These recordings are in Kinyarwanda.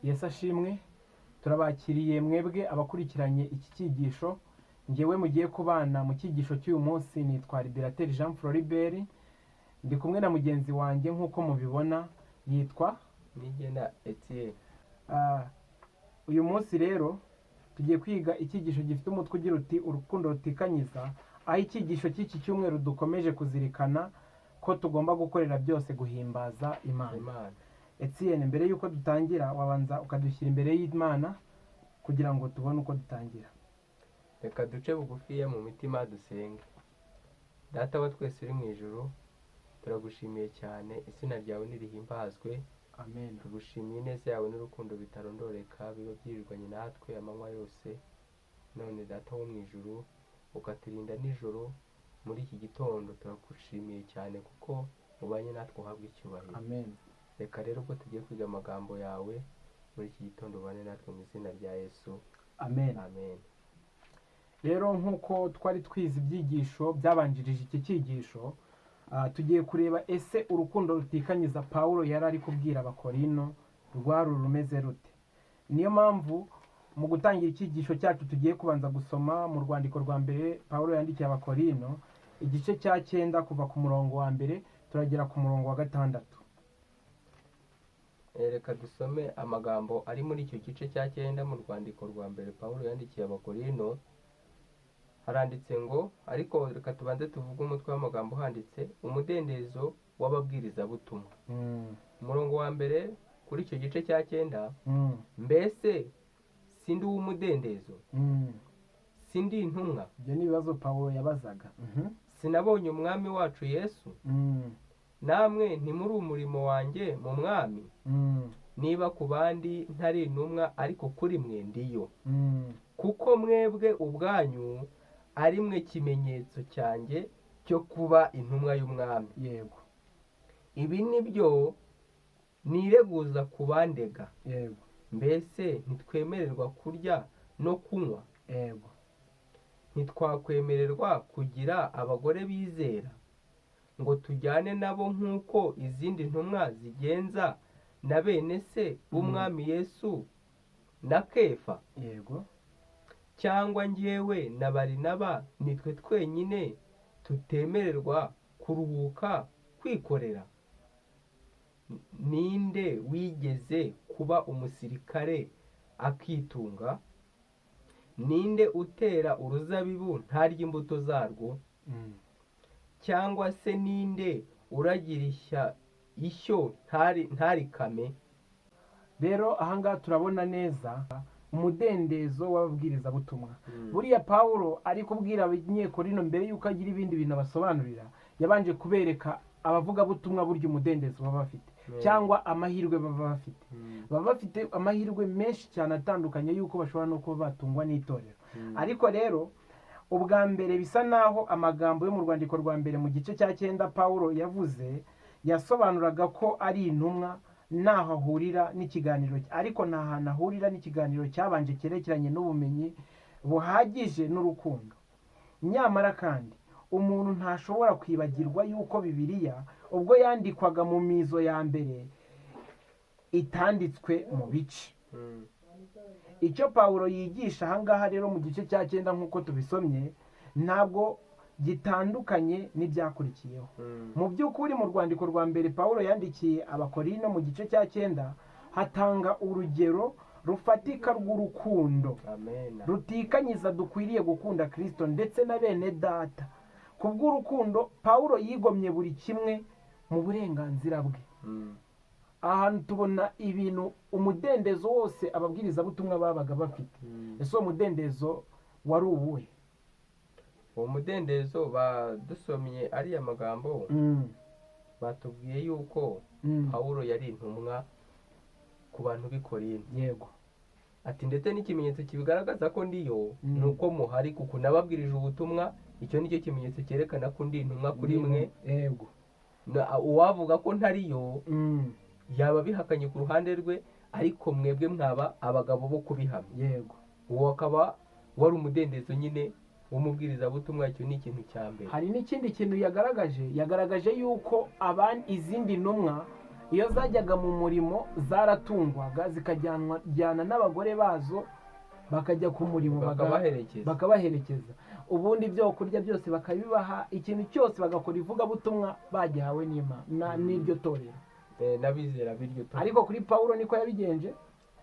Yesu ashimwe. Turabakiriye mwebwe abakurikiranye iki cyigisho. Ngewe mugiye kubana mu cyigisho cy'uyu munsi nitwa Liberateur Jean Floribert. Ndi kumwe na mugenzi wanjye nk'uko mubibona yitwa Nigena Etienne. Uyu munsi rero tugiye kwiga icyigisho gifite umutwe ugira uti urukundo rutikanyiza, aho icyigisho cy'iki cyumweru dukomeje kuzirikana ko tugomba gukorera byose guhimbaza Imana. Etienne, mbere yuko dutangira wabanza ukadushyira imbere y'Imana kugira ngo tubone uko dutangira. Reka duce bugufiya mu mitima dusenge. Data wa twese uri mu ijuru, turagushimiye cyane, izina ryawe nirihimbazwe. Amen. Tugushimiye neza yawe n'urukundo bitarondoreka biba byirirwanye natwe amanywa yose. None Data wo mu ijuru, ukaturinda nijoro muri iki gitondo, turagushimiye cyane kuko ubanye natwe uhabwa icyubahiro. Amen. Reka rero ubwo tugiye kwiga amagambo yawe muri iki gitondo, ubane natwe mu izina rya Yesu. Amen. Amen. Rero nk'uko twari twize ibyigisho byabanjirije iki cyigisho, tugiye kureba ese urukundo rutikanyiza Pawulo yari ari kubwira abakorino rwari rumeze rute. Niyo mpamvu mu gutangira icyigisho cyacu tugiye kubanza gusoma mu rwandiko rwa mbere Pawulo yandikiye abakorino, igice cya 9 kuva ku murongo wa mbere turagera ku murongo wa 6. Reka dusome amagambo ari muri icyo gice cya 9 mu rwandiko rwa mbere Pawulo yandikiye abakorino. Haranditse ngo, ariko reka tubanze tuvuge umutwe w'amagambo handitse umudendezo w'ababwirizabutumwa. Umurongo wa mbere kuri icyo gice cya 9, mbese sindi uw'umudendezo, sindi intumwa. Ibyo ni ibibazo Pawulo yabazaga. Sinabonye umwami wacu Yesu, namwe ntimuri umurimo wanjye mu mwami. Niba ku bandi ntari intumwa, ariko kuri mwe ndiyo, kuko mwebwe ubwanyu ari mwe kimenyetso cyanjye cyo kuba intumwa y'umwami. Yego. Ibi ni byo nireguza ku bandega. Yego. Mbese ntitwemererwa kurya no kunywa? Yego. Ntitwakwemererwa kugira abagore bizera ngo tujyane nabo nk'uko izindi ntumwa zigenza na bene se b'umwami Yesu na Kefa? Yego. Cyangwa njyewe na Barinaba nitwe twenyine tutemererwa kuruhuka kwikorera? Ninde wigeze kuba umusirikare akitunga? Ninde utera uruzabibu ntarya imbuto zarwo? Cyangwa se ninde uragirisha ishyo ntarikame? Rero ahangaha turabona neza umudendezo w'ababwirizabutumwa. Buriya Pawulo ari kubwira abanyekorino mbere yuko agira ibindi bintu abasobanurira, yabanje kubereka abavugabutumwa burya umudendezo baba bafite, cyangwa amahirwe baba bafite. Baba bafite amahirwe menshi cyane atandukanye yuko bashobora no kuba batungwa n'itorero. Ariko rero ubwa mbere bisa naho amagambo yo mu rwandiko rwa mbere mu gice cya 9 Pawulo yavuze yasobanuraga ko ari intumwa naho ahurira n'ikiganiro, ariko nta hantu ahurira n'ikiganiro cyabanje cyerekeranye n'ubumenyi buhagije n'urukundo. Nyamara kandi umuntu ntashobora kwibagirwa yuko Bibiliya ubwo yandikwaga mu mizo ya mbere itanditswe mu bice. Icyo Pawulo yigisha ahangaha rero mu gice cya 9 nk'uko tubisomye ntabwo gitandukanye n'ibyakurikiyeho. Mu by'ukuri mu rwandiko rwa mbere Pawulo yandikiye abakorino mu gice cya 9 hatanga urugero rufatika rw'urukundo rutikanyiza dukwiriye gukunda Kristo ndetse na bene data. Kubw'urukundo Pawulo yigomye buri kimwe mu burenganzira bwe. Ahantu tubona ibintu umudendezo wose ababwirizabutumwa babaga bafite. Ese uwo mudendezo wari uwuhe? Uwo mudendezo badusomye ariya magambo batubwiye yuko Pawulo yari intumwa ku bantu b'i Korinto. Yego. Ati ndetse n'ikimenyetso kibigaragaza ko ndiyo nuko muhari, kuko nababwirije ubutumwa. Icyo nicyo kimenyetso cyerekana ko ndi intumwa kuri mwe. Yego. Uwavuga ko ntariyo yaba bihakanye ku ruhande rwe, ariko mwebwe mwaba abagabo bo kubihamya. Yego. Uwo akaba wari umudendezo nyine w'umubwirizabutumwa. Icyo ni ikintu cya mbere. Hari n'ikindi kintu yagaragaje yuko izindi ntumwa iyo zajyaga mu murimo zaratungwaga zikajyana n'abagore bazo bakajya ku murimo bakabaherekeza, ubundi ibyo kurya byose bakabibaha, ikintu cyose bagakora ivugabutumwa bagihawe n'iryo torero n'abizera b'iryo torero. ariko kuri Pawulo niko yabigenje.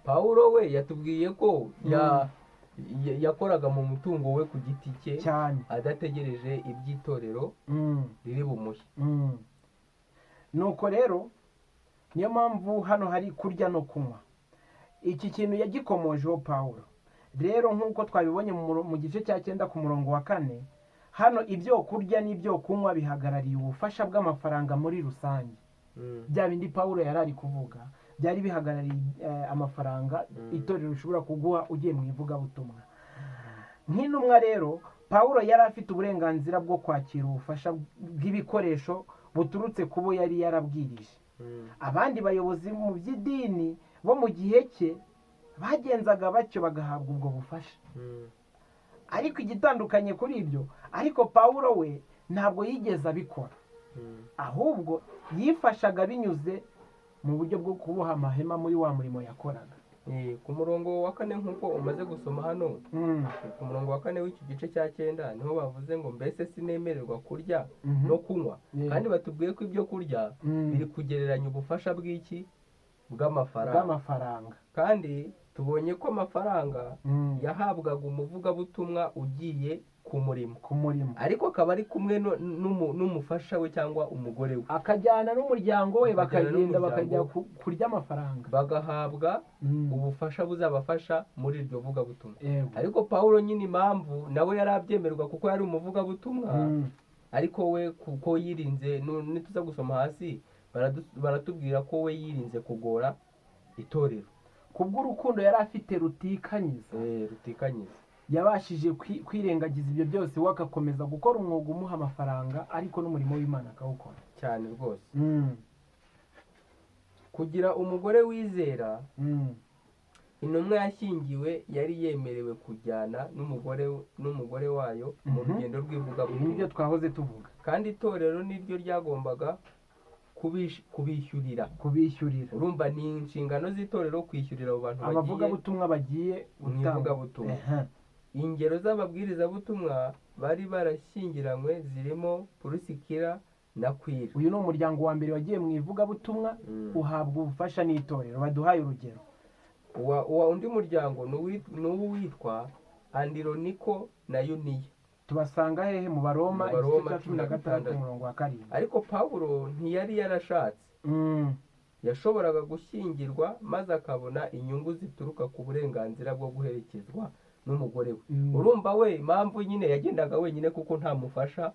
Pawulo we yatubwiye ko yakoraga mu mutungo we ku giti cye cyane adategereje iby'itorero riri bumuhe. nuko rero niyo mpamvu hano hari kurya no kunywa. Iki kintu yagikomojeho Pawulo. Rero nk'uko twabibonye mu gice cya 9 ku murongo wa 4, hano ibyo kurya n'ibyo kunywa bihagarariye ubufasha bw'amafaranga muri rusange. Bya bindi Pawulo yari ari kuvuga byari bihagarariye amafaranga itorero rishobora kuguha ugiye mu ivugabutumwa. Nk'intumwa rero Pawulo yari afite uburenganzira bwo kwakira ubufasha bw'ibikoresho buturutse ku bo yari yarabwirije. Abandi bayobozi mu by'idini bo mu gihe cye bagenzaga batyo bagahabwa ubwo bufasha. Ariko igitandukanye kuri ibyo, ariko Pawulo we ntabwo yigeze abikora, ahubwo yifashaga binyuze mu buryo bwo kuboha amahema muri wa murimo yakoraga. Ku murongo wa 4 nk'uko umaze gusoma hano, ku murongo wa 4 w'iki gice cya 9 niho bavuze ngo mbese sinemererwa kurya no kunywa, kandi batubwiye ko ibyo kurya biri kugereranya ubufasha bw'iki bw'amafaranga. Kandi tubonye ko amafaranga yahabwaga umuvugabutumwa ugiye ku murimo, ariko akaba ari kumwe n'umufasha we cyangwa umugore we, akajyana n'umuryango we bakagenda bakajya kurya amafaranga, bagahabwa ubufasha buzabafasha muri iryo vugabutumwa. Ariko Pawulo nyine impamvu nawe yari abyemerwa kuko yari umuvugabutumwa, ariko we kuko yirinze, nituza gusoma hasi baratubwira ko we yirinze kugora itorero. Kubw'urukundo yari afite rutikanyiza, yabashije kwirengagiza ibyo byose we agakomeza gukora umwuga umuha amafaranga, ariko n'umurimo w'Imana akawukora cyane rwose. Kugira umugore wizera, intumwa yashyingiwe yari yemerewe kujyana n'umugore wayo mu rugendo rw'ivugabutumwa. Nibyo twahoze tuvuga. Kandi itorero niryo ryagombaga kubishyurira. Urumva ni inshingano z'itorero kwishyurira abo bantu bagiye abavugabutumwa bagiye ivugabutumwa. Ingero z'ababwirizabutumwa bari barashyingiranywe zirimo Purusikira na Akwila. Uyu ni umuryango wa mbere wagiye mu ivugabutumwa uhabwa ubufasha n'itorero. Baduhaye urugero. Undi muryango ni uwitwa Andironiko na Yuniya. Tubasanga hehe? mu Baroma 16 umurongo wa 7. Ariko Pawulo ntiyari yarashatse. Yashoboraga gushyingirwa maze akabona inyungu zituruka ku burenganzira bwo guherekezwa n'umugore we. Urumva we impamvu nyine yagendaga wenyine kuko nta mufasha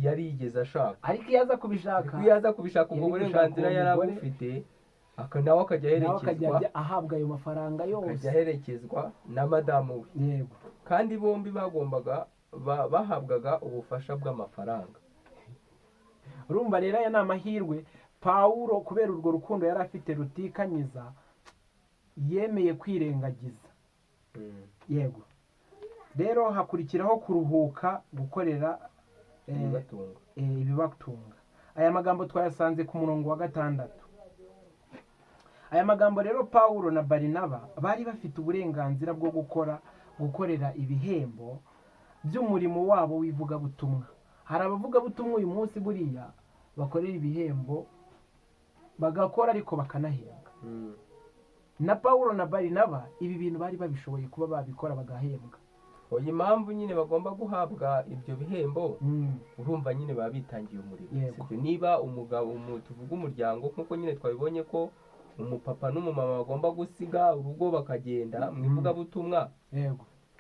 yari yigeze ashaka. Ariko iyo aza kubishaka ubwo burenganzira yari abufite, nawe akajya ahabwa ayo mafaranga yose, akajya aherekezwa na madamu we. Yego. Kandi bombi bahabwaga ubufasha bw'amafaranga. Urumva rero aya ni amahirwe Pawulo kubera urwo rukundo yari afite rutikanyiza yemeye kwirengagiza. Yego. Rero hakurikiraho kuruhuka gukorera ibibatunga. Aya magambo twayasanze ku murongo wa 6. Aya magambo rero Pawulo na Barinaba bari bafite uburenganzira bwo gukorera ibihembo by'umurimo wabo w'ivugabutumwa. Hari abavugabutumwa uyu munsi buriya bakorera ibihembo bagakora ariko bakanahembwa. Na Pawulo na Barinaba ibi bintu bari babishoboye kuba babikora bagahembwa. Iyi mpamvu nyine bagomba guhabwa ibyo bihembo, urumva nyine baba bitangiye umurimo. Niba tuvuga umuryango nk'uko nyine twabibonye ko umupapa n'umumama bagomba gusiga urugo bakagenda mu ivugabutumwa,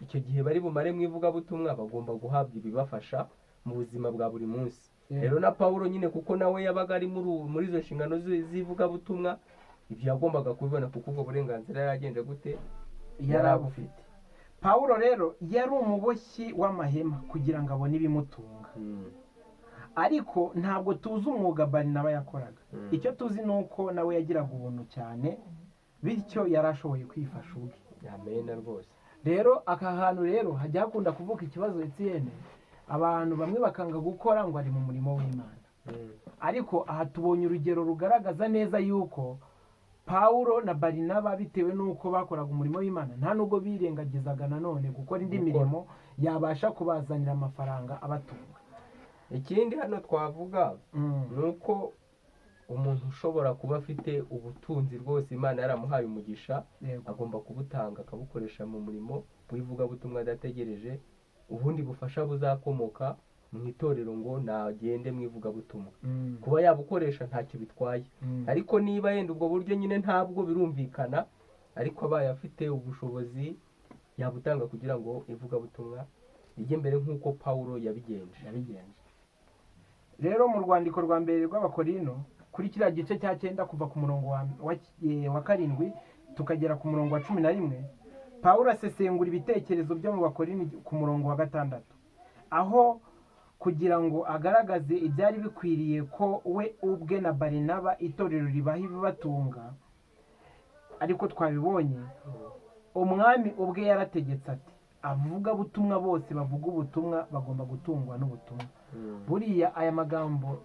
icyo gihe bari bumare mu ivugabutumwa bagomba guhabwa ibibafasha mu buzima bwa buri munsi. Rero na Pawulo nyine kuko nawe yabaga ari muri izo nshingano z'ivugabutumwa, ibyo yagombaga kubibona kuko ubwo burenganzira yaragenje gute yari abufite. Pawulo rero yari umuboshyi w'amahema kugira ngo abone ibimutunga. Ariko ntabwo tuzi umwuga Barinaba yakoraga. Icyo tuzi ni uko nawe yagiraga ubuntu cyane, bityo yari ashoboye kwifasha ubwe. Amena rwose. Rero aka hantu rero hajya hakunda kuvuka ikibazo Etienne, abantu bamwe bakanga gukora ngo ari mu murimo w'Imana. ariko aha tubonye urugero rugaragaza neza yuko Pawulo na Barinaba bitewe n'uko bakoraga umurimo w'Imana nta nubwo birengagizaga nanone gukora indi mirimo yabasha kubazanira amafaranga abatunga. ikindi hano twavuga ni uko umuntu ushobora kuba afite ubutunzi rwose Imana yaramuhaye umugisha agomba kubutanga akabukoresha mu murimo w'ivugabutumwa adategereje ubundi bufasha buzakomoka mu itorero ngo nagende mu ivugabutumwa. kuba yabukoresha ntacyo bitwaye, ariko niba yenda ubwo buryo nyine ntabwo birumvikana, ariko abaye afite ubushobozi yabutanga kugira ngo ivugabutumwa rijye mbere nk'uko Pawulo yabigenje. Rero mu rwandiko rwa mbere rw'Abakorino kuri kiriya gice cya 9 kuva ku murongo wa 7 tukagera ku murongo wa 11, Pawulo asesengura ibitekerezo byo mu Bakorino ku murongo wa 6, aho kugira ngo agaragaze ibyari bikwiriye ko we ubwe na Barinaba itorero ribaha ibibatunga. Ariko twabibonye umwami ubwe yarategetse ati avuga butumwa bose bavuga ubutumwa bagomba gutungwa n'ubutumwa. Buriya aya magambo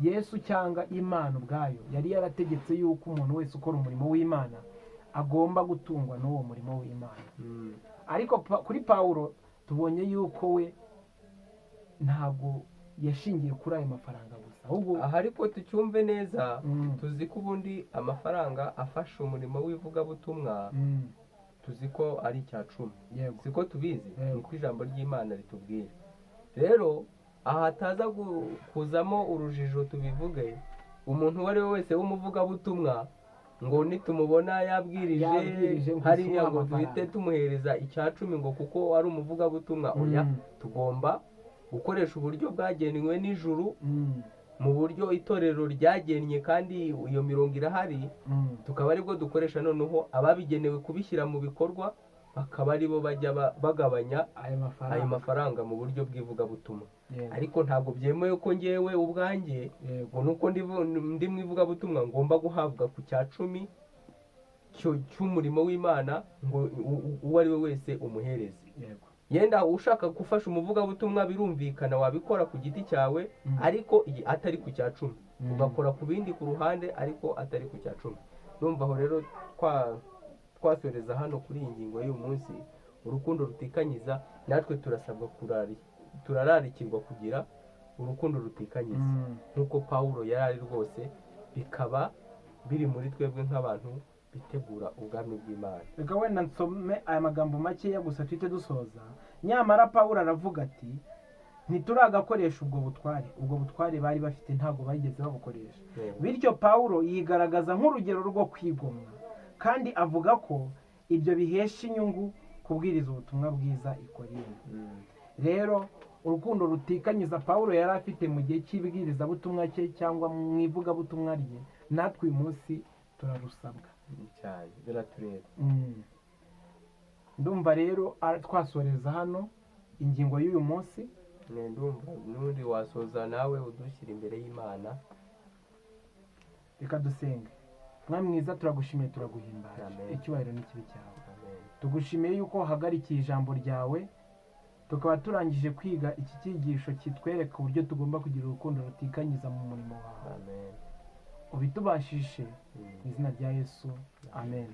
Yesu cyangwa Imana ubwayo yari yarategetse yuko umuntu wese ukora umurimo w'Imana agomba gutungwa n'uwo murimo w'Imana. Ariko kuri Pawulo tubonye yuko we ntabwo yashingiye kuri ayo mafaranga gusa, ahubwo aha ariko tucyumve neza tuzi ko ubundi amafaranga afasha umurimo w'ivugabutumwa tuzi ko ari icya 10, siko tubizi, niko ijambo ry'Imana ritubwira. Rero aha hataza kuzamo urujijo tubivuge, umuntu uwo ari we wese w'umuvugabutumwa ngo nitumubona yabwirije hariya ngo duhite tumuhereza icya 10 ngo kuko ari umuvugabutumwa. Oya, tugomba gukoresha uburyo bwagenwe n'ijuru mu buryo itorero ryagennye, kandi iyo mirongo irahari, tukaba aribwo dukoresha. Noneho ababigenewe kubishyira mu bikorwa bakaba aribo bajya bagabanya ayo mafaranga mu buryo bw'ivugabutumwa. Ariko ntabwo byemewe ko ngewe ubwanjye ngo nuko ndi mu ivugabutumwa ngomba guhabwa ku cya 10 cy'umurimo w'Imana ngo uwo ari we wese umuhereze. Yenda ushaka gufasha umuvugabutumwa birumvikana wabikora ku giti cyawe, ariko atari ku cya 10, ugakora ku bindi ku ruhande ariko atari ku cya 10. Numva aho rero twasoreza hano kuri iyi ngingo y'uyu munsi, urukundo rutikanyiza. Natwe turasabwa turararikirwa kugira urukundo rutikanyiza nk'uko Pawulo yari ari rwose, bikaba biri muri twebwe nk'abantu bitegura ubwami bw'Imana. Reka wenda nsome aya magambo makeya gusa twite dusoza. Nyamara Pawulo aravuga ati ntituragakoresha ubwo butware bari bafite ntabwo bageze babukoresha. Bityo Pawulo yigaragaza nk'urugero rwo kwigomwa, kandi avuga ko ibyo bihesha inyungu kubwiriza ubutumwa bwiza i Korinto. Rero urukundo rutikanyiza Pawulo yari afite mu gihe cy'ibwirizabutumwa cye cyangwa mu ivugabutumwa rye, natwe uyu munsi turarusabwa cyane, biratureba. Ndumva rero twasoreza hano ingingo y'uyu munsi. Ndumva n'undi wasoza nawe udushyira imbere y'Imana. Reka dusenge. Mwami mwiza, turagushimiye turaguhimbaza, icyubahiro n'ikibi cyawe. Tugushimiye yuko wahagarikiye ijambo ryawe, tukaba turangije kwiga iki cyigisho kitwereka uburyo tugomba kugira urukundo rutikanyiza mu murimo wawe. Ubitubashishe mu izina rya Yesu, amen.